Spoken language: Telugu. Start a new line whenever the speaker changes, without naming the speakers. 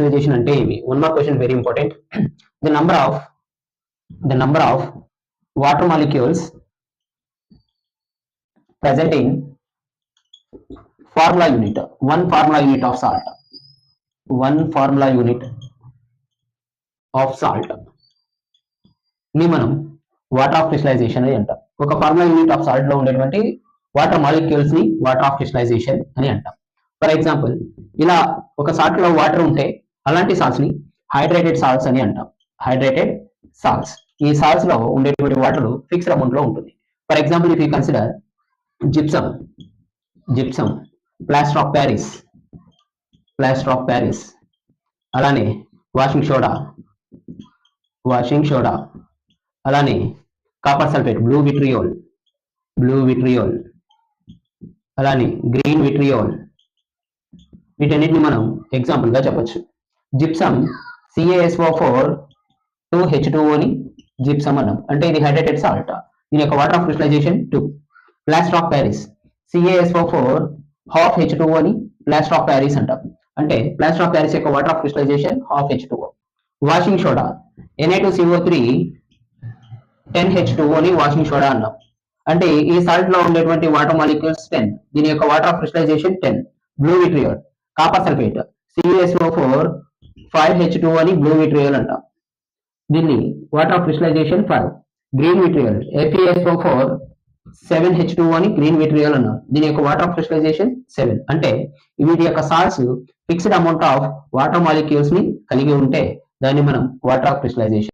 crystallization అంటే ఏమి? One more question very important. The number of water molecules present in formula unit. One formula unit of salt. One formula unit of salt ని మనం వాటర్ ఆఫ్ క్రిస్టలైజేషన్ అని అంటాం. ఒక ఫార్ములా యూనిట్ ఆఫ్ సాల్ట్ లో ఉండేటువంటి వాటర్ మాలిక్యూల్స్ ని వాటర్ ఆఫ్ క్రిస్టలైజేషన్ అని అంటాం. ఫర్ ఎగ్జాంపుల్, ఇలా ఒక సాల్ట్ లో వాటర్ ఉంటే అలాంటి సాల్ట్స్ ని హైడ్రేటెడ్ సాల్ట్స్ అని అంటాం. Hydrated salts. ఈ సాల్ట్స్ లో ఉండేటువంటి వాటర్ ఫిక్స్డ్ అమౌంట్ లో ఉంటుంది. For example, if you consider gypsum, plaster of Paris, అలానే వాషింగ్ సోడా, అలానే కాపర్ సల్ఫేట్, బ్లూ విట్రియోల్, అలానే గ్రీన్ విట్రియోల్, వీటన్నిటిని మనం ఎగ్జాంపుల్ గా చెప్పొచ్చు. జిప్సమ్ CaSO4 2H2O ని జిప్సమ్ అన్నాం, అంటే ఇది హైడ్రేటెడ్ సాల్ట్. దీని యొక్క water of crystallization 2. Plaster of Paris CaSO4 half H2O ని ప్లాస్టర్ ఆఫ్ ప్యారిస్ అంటాం, అంటే ప్లాస్టర్ ఆఫ్ ప్యారిస్ యొక్క water of crystallization half H2O. Washing soda Na2CO3 10H2O ని వాషింగ్ సోడా అన్నాం, అంటే ఈ సాల్ట్ లో ఉండేటువంటి వాటర్ మాలిక్యూల్స్ 10. దీని యొక్క water of crystallization 10. Blue vitriol, copper sulphate CaSO4 5H2O అని బ్లూ విట్రియోల్ అంటాం, దీన్ని water of crystallization 5. Green vitriol FeSO4 7H2O అని గ్రీన్ విట్రియోల్ అన్నాం, దీని యొక్క వాటర్ ఆఫ్ క్రిస్టలైజేషన్ 7. అంటే వీటి యొక్క salts fixed amount of water molecules ని కలిగి ఉంటే దాన్ని మనం వాటర్ ఆఫ్ క్రిస్టలైజేషన్